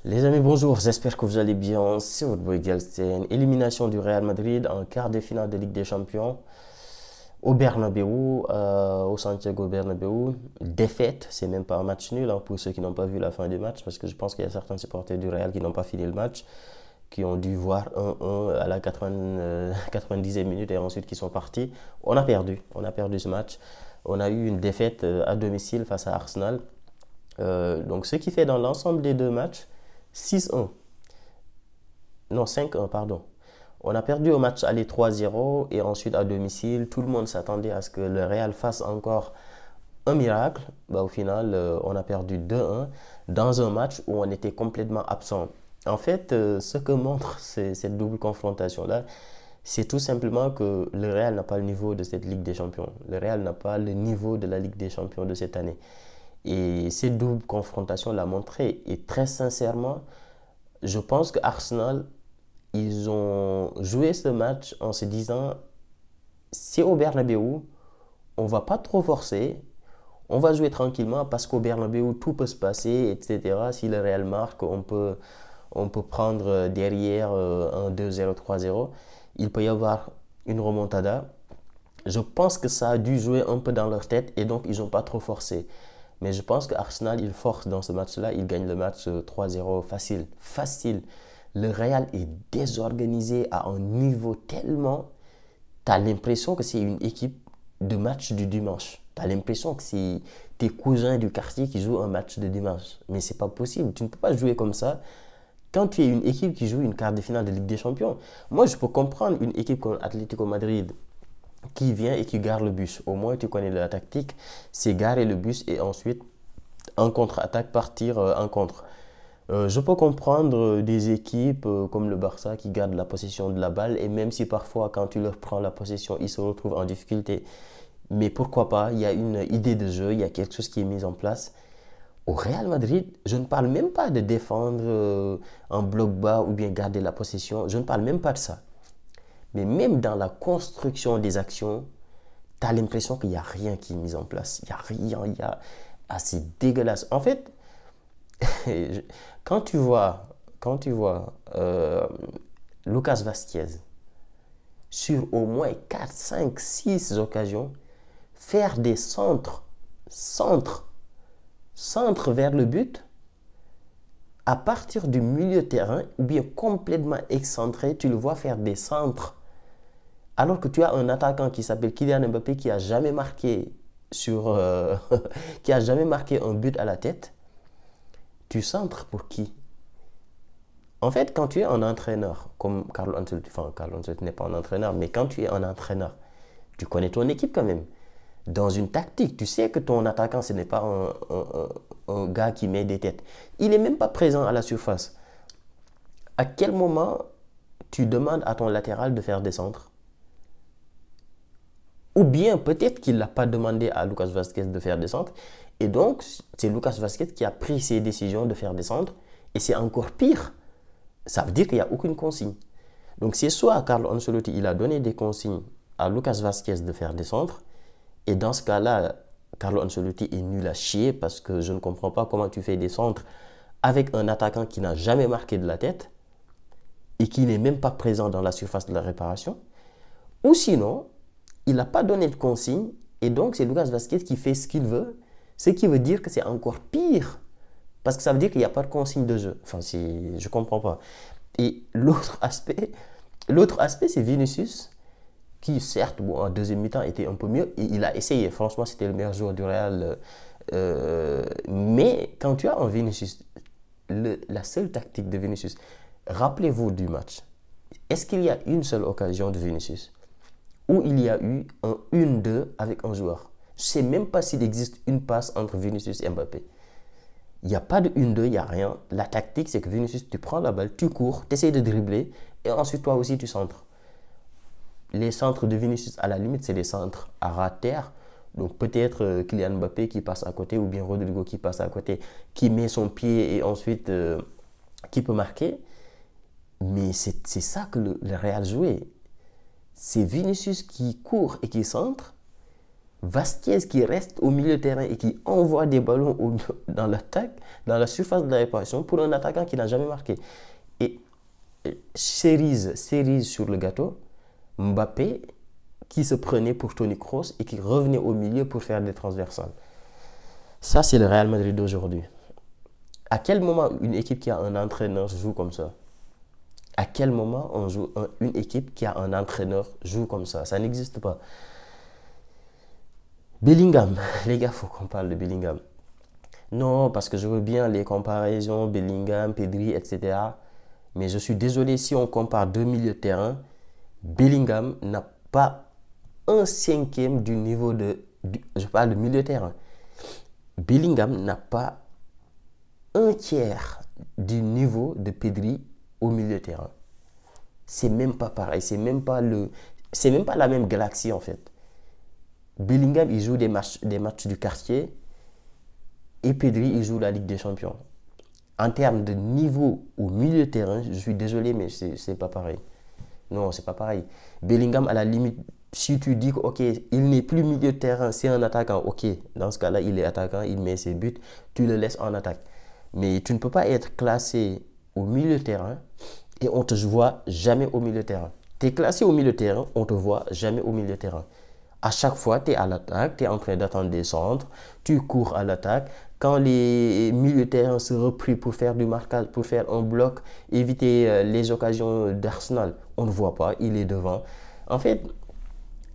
Les amis, bonjour, j'espère que vous allez bien. C'est votre boy Galsten. Élimination du Real Madrid en quart de finale de Ligue des Champions au Bernabeu, au Santiago Bernabéu. Défaite, c'est même pas un match nul hein, pour ceux qui n'ont pas vu la fin du match, parce que je pense qu'il y a certains supporters du Real qui n'ont pas fini le match, qui ont dû voir 1-1 à la 90e minute et ensuite qui sont partis. On a perdu ce match. On a eu une défaite à domicile face à Arsenal. Donc ce qui fait dans l'ensemble des deux matchs 6-1. Non, 5-1, pardon. On a perdu au match aller 3-0 et ensuite à domicile, tout le monde s'attendait à ce que le Real fasse encore un miracle. Au final, on a perdu 2-1 dans un match où on était complètement absent. En fait, ce que montre cette double confrontation-là, c'est tout simplement que le Real n'a pas le niveau de cette Ligue des Champions. Le Real n'a pas le niveau de la Ligue des Champions de cette année. Et cette double confrontation l'a montré. Et très sincèrement, je pense que Arsenal, ils ont joué ce match en se disant, c'est au Bernabeu, on va pas trop forcer, on va jouer tranquillement parce qu'au Bernabeu, tout peut se passer, etc. Si le Real marque, on peut prendre derrière un 2-0, 3-0. Il peut y avoir une remontada. Je pense que ça a dû jouer un peu dans leur tête et donc ils n'ont pas trop forcé. Mais je pense qu'Arsenal, il force dans ce match-là. Il gagne le match 3-0 facile. Facile. Le Real est désorganisé à un niveau tellement... Tu as l'impression que c'est une équipe de match du dimanche. Tu as l'impression que c'est tes cousins du quartier qui jouent un match de dimanche. Mais c'est pas possible. Tu ne peux pas jouer comme ça quand tu es une équipe qui joue une quart de finale de Ligue des Champions. Moi, je peux comprendre une équipe comme Atlético Madrid qui vient et qui gare le bus. Au moins, tu connais la tactique, c'est garer le bus et ensuite, en contre-attaque, partir en contre. Je peux comprendre des équipes comme le Barça qui gardent la possession de la balle et même si parfois, quand tu leur prends la possession, ils se retrouvent en difficulté. Mais pourquoi pas, il y a une idée de jeu, il y a quelque chose qui est mis en place. Au Real Madrid, je ne parle même pas de défendre en bloc bas ou bien garder la possession. Je ne parle même pas de ça. Mais même dans la construction des actions, tu as l'impression qu'il n'y a rien qui est mis en place. Il n'y a rien, il y a assez dégueulasse. En fait, quand tu vois Lucas Vasquez sur au moins 4, 5, 6 occasions faire des centres, centres vers le but à partir du milieu de terrain ou bien complètement excentré, tu le vois faire des centres. Alors que tu as un attaquant qui s'appelle Kylian Mbappé qui a jamais marqué qui a jamais marqué un but à la tête, tu centres pour qui? En fait, quand tu es un entraîneur, comme Carlo Ancelotti, enfin Carlo Ancelotti n'est pas un entraîneur, mais quand tu es un entraîneur, tu connais ton équipe quand même. Dans une tactique, tu sais que ton attaquant, ce n'est pas un gars qui met des têtes. Il n'est même pas présent à la surface. À quel moment tu demandes à ton latéral de faire des centres? Ou bien peut-être qu'il n'a pas demandé à Lucas Vasquez de faire des centres. Et donc, c'est Lucas Vasquez qui a pris ses décisions de faire des centres. Et c'est encore pire. Ça veut dire qu'il n'y a aucune consigne. Donc, c'est soit Carlo Ancelotti, il a donné des consignes à Lucas Vasquez de faire des centres. Et dans ce cas-là, Carlo Ancelotti est nul à chier parce que je ne comprends pas comment tu fais des centres avec un attaquant qui n'a jamais marqué de la tête et qui n'est même pas présent dans la surface de la réparation. Ou sinon, il n'a pas donné de consigne et donc c'est Lucas Vasquez qui fait ce qu'il veut, ce qui veut dire que c'est encore pire parce que ça veut dire qu'il n'y a pas de consigne de jeu. Enfin, je ne comprends pas. Et l'autre aspect, c'est Vinicius qui certes, bon, en deuxième mi-temps était un peu mieux et il a essayé. Franchement, c'était le meilleur joueur du Real. Mais quand tu as un Vinicius, la seule tactique de Vinicius, rappelez-vous du match. Est-ce qu'il y a une seule occasion de Vinicius où il y a eu un 1-2 avec un joueur? Je ne sais même pas s'il existe une passe entre Vinicius et Mbappé. Il n'y a pas de 1-2, il n'y a rien. La tactique, c'est que Vinicius, tu prends la balle, tu cours, tu essaies de dribbler et ensuite toi aussi tu centres. Les centres de Vinicius, à la limite, c'est des centres à ras-terre. Donc peut-être Kylian Mbappé qui passe à côté ou bien Rodrigo qui passe à côté, qui met son pied et ensuite qui peut marquer. Mais c'est ça que le Real jouait. C'est Vinicius qui court et qui centre. Vasquez qui reste au milieu de terrain et qui envoie des ballons dans l'attaque, dans la surface de la réparation pour un attaquant qui n'a jamais marqué. Et cerise sur le gâteau, Mbappé qui se prenait pour Toni Kroos et qui revenait au milieu pour faire des transversales. Ça, c'est le Real Madrid d'aujourd'hui. À quel moment une équipe qui a un entraîneur joue comme ça? À quel moment une équipe qui a un entraîneur joue comme ça? Ça n'existe pas. Bellingham, les gars, il faut qu'on parle de Bellingham. Non, parce que je veux bien les comparaisons, Bellingham, Pedri, etc. Mais je suis désolé, si on compare deux milieux de terrain, Bellingham n'a pas un cinquième du niveau je parle de milieu de terrain. Bellingham n'a pas un tiers du niveau de Pedri au milieu de terrain. C'est même pas pareil, c'est même pas la même galaxie en fait. Bellingham, il joue des matchs du quartier et Pedri, il joue la Ligue des Champions. En termes de niveau au milieu de terrain, je suis désolé, mais c'est pas pareil. Non, c'est pas pareil. Bellingham, à la limite, si tu dis ok, il n'est plus milieu de terrain, c'est un attaquant, ok, dans ce cas-là, il est attaquant, il met ses buts, tu le laisses en attaque. Mais tu ne peux pas être classé au milieu de terrain et on ne te voit jamais au milieu de terrain. Tu es classé au milieu de terrain, on ne te voit jamais au milieu de terrain. À chaque fois, tu es à l'attaque, tu es en train d'attendre des centres, tu cours à l'attaque. Quand les milieux de terrain se replient pour faire du marquage, pour faire un bloc, éviter les occasions d'Arsenal, on ne voit pas, il est devant. En fait,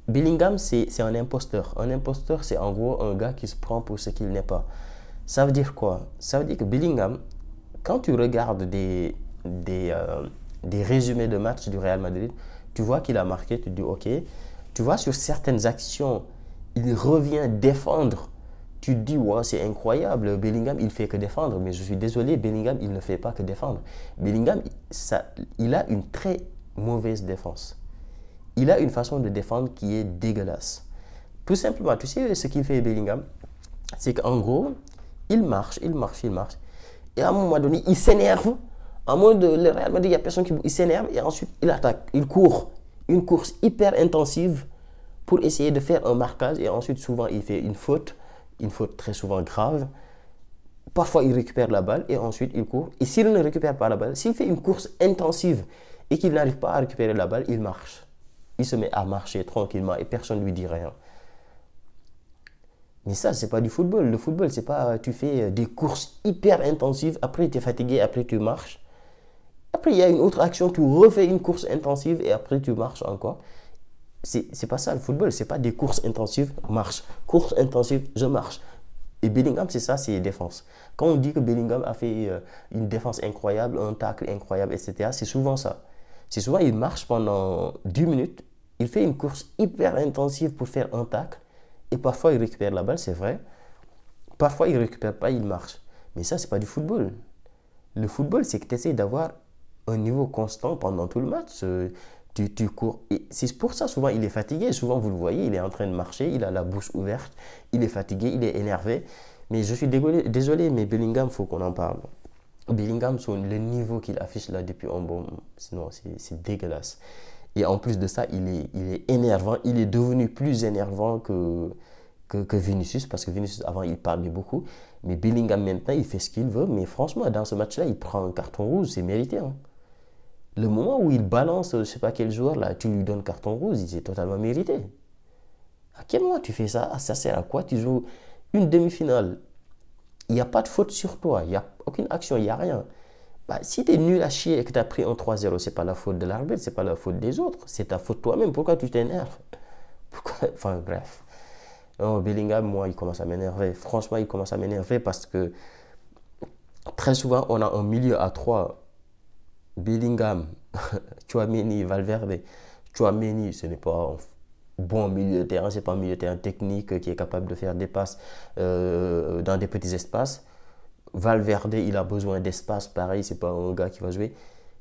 Bellingham, c'est un imposteur. Un imposteur, c'est en gros un gars qui se prend pour ce qu'il n'est pas. Ça veut dire quoi? Ça veut dire que Bellingham, quand tu regardes des résumés de matchs du Real Madrid, tu vois qu'il a marqué, tu te dis ok. Tu vois, sur certaines actions, il revient défendre. Tu te dis, wow, c'est incroyable, Bellingham, il ne fait que défendre. Mais je suis désolé, Bellingham, il ne fait pas que défendre. Bellingham, il a une très mauvaise défense. Il a une façon de défendre qui est dégueulasse. Tout simplement, tu sais ce qu'il fait Bellingham? C'est qu'en gros, il marche. Et à un moment donné, il s'énerve. En mode, le Real Madrid, il n'y a personne qui... Il s'énerve et ensuite, il attaque, il court. Une course hyper intensive pour essayer de faire un marquage et ensuite souvent il fait une faute très souvent grave. Parfois il récupère la balle et ensuite il court. Et s'il ne récupère pas la balle, s'il fait une course intensive et qu'il n'arrive pas à récupérer la balle, il marche. Il se met à marcher tranquillement et personne ne lui dit rien. Mais ça, c'est pas du football. Le football, c'est pas tu fais des courses hyper intensives, après tu es fatigué, après tu marches. Après, il y a une autre action, tu refais une course intensive et après tu marches encore. C'est pas ça le football, c'est pas des courses intensives, marche. Course intensive, je marche. Et Bellingham, c'est ça, c'est défense. Quand on dit que Bellingham a fait une défense incroyable, un tacle incroyable, etc., c'est souvent ça. C'est souvent, il marche pendant 10 minutes, il fait une course hyper intensive pour faire un tacle, et parfois il récupère la balle, c'est vrai. Parfois il ne récupère pas, il marche. Mais ça, c'est pas du football. Le football, c'est que tu essaies d'avoir un niveau constant pendant tout le match. Tu cours. Et c'est pour ça, souvent, il est fatigué. Souvent, vous le voyez, il est en train de marcher, il a la bouche ouverte, il est fatigué, il est énervé. Mais je suis désolé, mais Bellingham, il faut qu'on en parle. Bellingham, le niveau qu'il affiche là depuis un bon... Sinon, c'est dégueulasse. Et en plus de ça, il est énervant. Il est devenu plus énervant que Vinicius, parce que Vinicius, avant, il parlait beaucoup. Mais Bellingham, maintenant, il fait ce qu'il veut. Mais franchement, dans ce match-là, il prend un carton rouge, c'est mérité. Hein. Le moment où il balance, je ne sais pas quel joueur, là, tu lui donnes carton rouge, c'est totalement mérité. À quel moment tu fais ça? Ça sert à quoi? Tu joues une demi-finale. Il n'y a pas de faute sur toi. Il n'y a aucune action, il n'y a rien. Bah, si tu es nul à chier et que tu as pris un 3-0, ce n'est pas la faute de l'arbitre, ce n'est pas la faute des autres. C'est ta faute toi-même. Pourquoi tu t'énerves? Enfin, bref. Non, Bellingham, moi, il commence à m'énerver. Franchement, il commence à m'énerver parce que très souvent, on a un milieu à 3. Bellingham, Tchouaméni, Valverde. Tchouaméni, ce n'est pas un bon milieu de terrain, ce n'est pas un milieu de terrain technique qui est capable de faire des passes dans des petits espaces. Valverde, il a besoin d'espace, pareil, c'est pas un gars qui va jouer.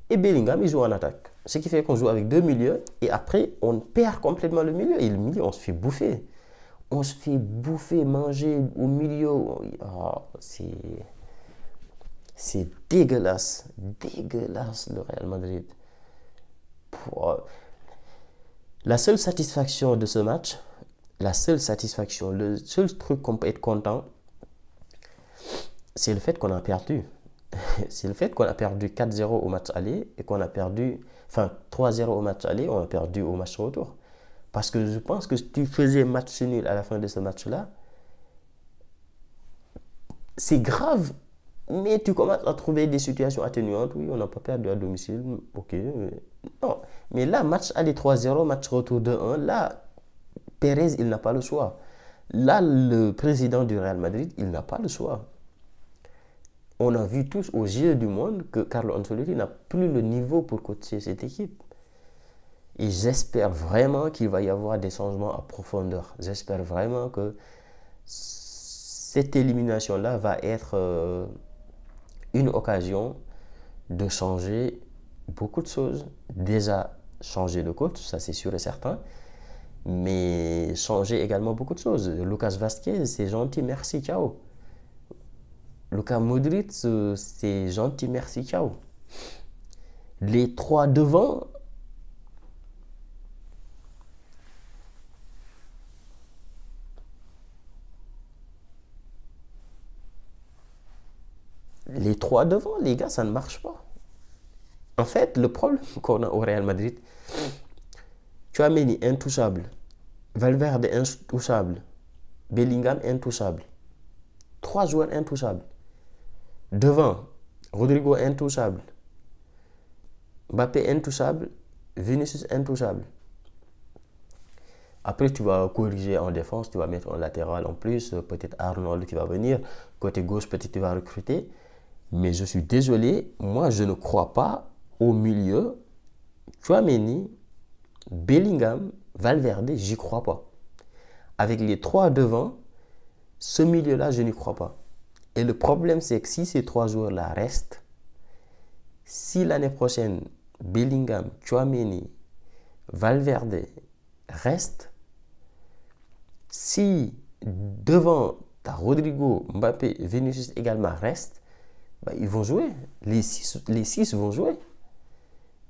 Et Bellingham, il joue en attaque. Ce qui fait qu'on joue avec deux milieux et après, on perd complètement le milieu. Et le milieu, on se fait bouffer. On se fait bouffer, manger au milieu. Oh, c'est dégueulasse. Dégueulasse, le Real Madrid. La seule satisfaction de ce match, la seule satisfaction, le seul truc qu'on peut être content, c'est le fait qu'on a perdu. C'est le fait qu'on a perdu 4-0 au match aller et qu'on a perdu, enfin 3-0 au match aller, on a perdu au match retour. Parce que je pense que si tu faisais match nul à la fin de ce match-là, c'est grave, mais tu commences à trouver des situations atténuantes. Oui, on n'a pas perdu à domicile, ok. Non, mais là, match aller 3-0, match retour 2-1, là, Pérez, il n'a pas le choix. Là, le président du Real Madrid, il n'a pas le choix. On a vu tous aux yeux du monde que Carlo Ancelotti n'a plus le niveau pour coacher cette équipe. Et j'espère vraiment qu'il va y avoir des changements à profondeur. J'espère vraiment que cette élimination-là va être une occasion de changer beaucoup de choses. Déjà, changer de coach, ça c'est sûr et certain. Mais changer également beaucoup de choses. Lucas Vazquez, c'est gentil, merci, ciao. Luka Modric, c'est gentil, merci, ciao. Les trois devant, les gars, ça ne marche pas. En fait, le problème qu'on a au Real Madrid, tu as Mendy intouchable, Valverde intouchable, Bellingham intouchable. Trois joueurs intouchables. Devant, Rodrigo intouchable, Mbappé intouchable, Vinicius intouchable. Après, tu vas corriger en défense, tu vas mettre un latéral en plus, peut-être Arnold qui va venir. Côté gauche, peut-être tu vas recruter. Mais je suis désolé, moi je ne crois pas au milieu. Tchouaméni, Bellingham, Valverde, j'y crois pas. Avec les trois devant, ce milieu-là, je n'y crois pas. Et le problème, c'est que si ces trois joueurs-là restent, si l'année prochaine, Bellingham, Tchouaméni, Valverde restent, si devant, t'as Rodrigo, Mbappé, Vinicius également restent, bah, ils vont jouer. Les six vont jouer.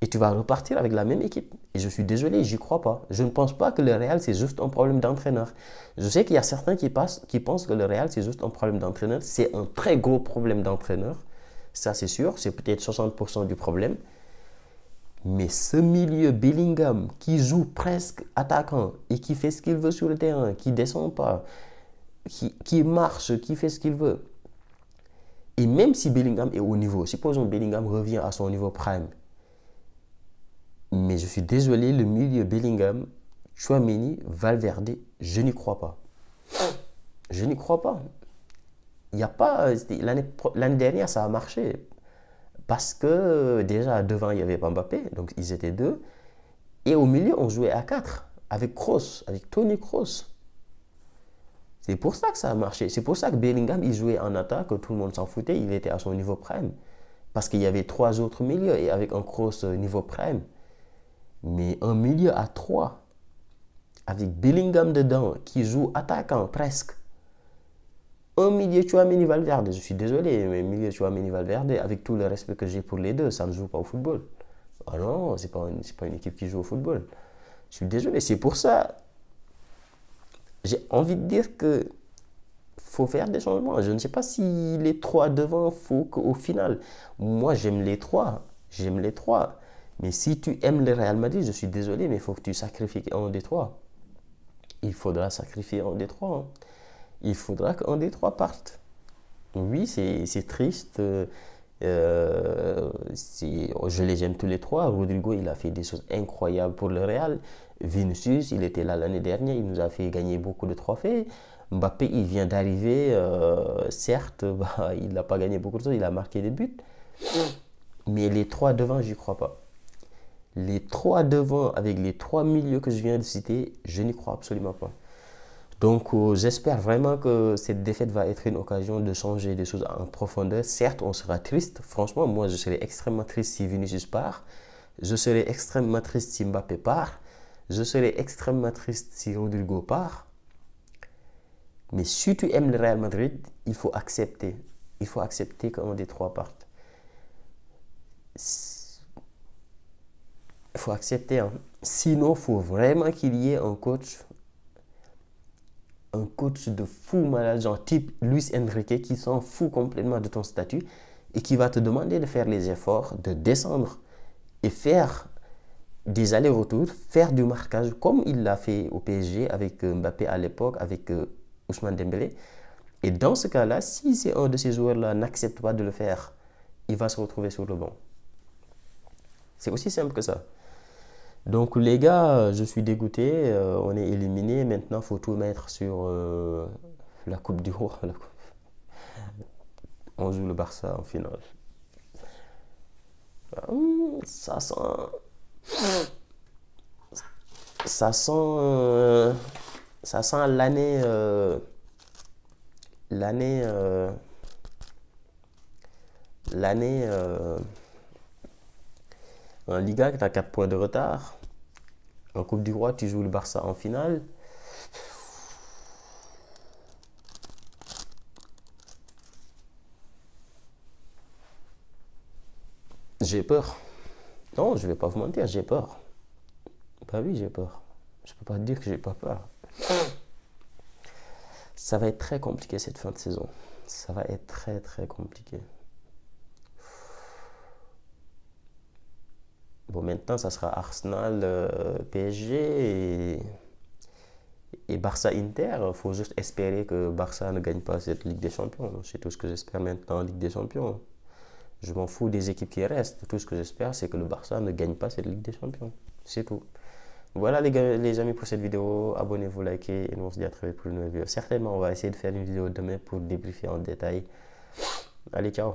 Et tu vas repartir avec la même équipe. Et je suis désolé, j'y crois pas. Je ne pense pas que le Real, c'est juste un problème d'entraîneur. Je sais qu'il y a certains qui pensent que le Real, c'est juste un problème d'entraîneur. C'est un très gros problème d'entraîneur. Ça, c'est sûr. C'est peut-être 60% du problème. Mais ce milieu Bellingham qui joue presque attaquant et qui fait ce qu'il veut sur le terrain, qui descend pas, qui marche, qui fait ce qu'il veut. Et même si Bellingham est au niveau, supposons Bellingham revient à son niveau prime. Mais je suis désolé, le milieu Bellingham, Tchouaméni, Valverde, je n'y crois pas. Je n'y crois pas. Il y a pas l'année dernière, ça a marché. Parce que déjà, devant, il n'y avait pas Mbappé, donc ils étaient deux. Et au milieu, on jouait à 4, avec Kroos, avec Toni Kroos. C'est pour ça que ça a marché. C'est pour ça que Bellingham, il jouait en attaque, tout le monde s'en foutait, il était à son niveau prime. Parce qu'il y avait trois autres milieux, et avec un Kroos niveau prime. Mais un milieu à 3, avec Bellingham dedans, qui joue attaquant presque. Un milieu Tchouaméni Valverde, je suis désolé, mais milieu Tchouaméni Valverde, avec tout le respect que j'ai pour les deux, ça ne joue pas au football. Ah non, c'est pas une équipe qui joue au football. Je suis désolé, c'est pour ça. J'ai envie de dire que faut faire des changements. Je ne sais pas si les trois devant, faut qu'au final, moi j'aime les trois. J'aime les trois. Mais si tu aimes le Real Madrid, je suis désolé, mais il faut que tu sacrifies un des trois. Il faudra sacrifier un des trois. Hein. Il faudra qu'un des trois parte. Oui, c'est triste. Je les aime tous les trois. Rodrigo, il a fait des choses incroyables pour le Real. Vinicius, il était là l'année dernière, il nous a fait gagner beaucoup de trophées. Mbappé, il vient d'arriver. Certes, bah, il n'a pas gagné beaucoup de choses, il a marqué des buts. Mais les trois devant, j'y crois pas. Les trois devant, avec les trois milieux que je viens de citer, je n'y crois absolument pas. Donc j'espère vraiment que cette défaite va être une occasion de changer des choses en profondeur. Certes, on sera triste. Franchement, moi, je serais extrêmement triste si Vinicius part. Je serais extrêmement triste si Mbappé part. Je serais extrêmement triste si Rodrigo part. Mais si tu aimes le Real Madrid, il faut accepter. Il faut accepter qu'un des trois parte. Il faut accepter. Hein. Sinon, il faut vraiment qu'il y ait un coach un coach de fou malade, genre type Luis Enrique, qui s'en fout complètement de ton statut et qui va te demander de faire les efforts, de descendre et faire des allers-retours, faire du marquage comme il l'a fait au PSG avec Mbappé à l'époque, avec Ousmane Dembélé. Et dans ce cas-là, si c'est un de ces joueurs-là n'accepte pas de le faire, il va se retrouver sur le banc. C'est aussi simple que ça. Donc les gars, je suis dégoûté, on est éliminé. Maintenant, il faut tout mettre sur la Coupe du Roi. On joue le Barça en finale. Ça sent, ça sent, ça sent l'année, l'année en Liga, tu as 4 points de retard. En Coupe du Roi, tu joues le Barça en finale. J'ai peur. Non, je vais pas vous mentir, j'ai peur. Bah oui, j'ai peur. Je peux pas te dire que j'ai pas peur. Ça va être très compliqué cette fin de saison. Ça va être très très compliqué. Bon, maintenant, ça sera Arsenal, PSG et Barça-Inter. Il faut juste espérer que Barça ne gagne pas cette Ligue des Champions. C'est tout ce que j'espère maintenant en Ligue des Champions. Je m'en fous des équipes qui restent. Tout ce que j'espère, c'est que le Barça ne gagne pas cette Ligue des Champions. C'est tout. Voilà les gars, les amis pour cette vidéo. Abonnez-vous, likez et nous on se dit à très vite pour une nouvelle vidéo. Certainement, on va essayer de faire une vidéo demain pour débriefer en détail. Allez, ciao.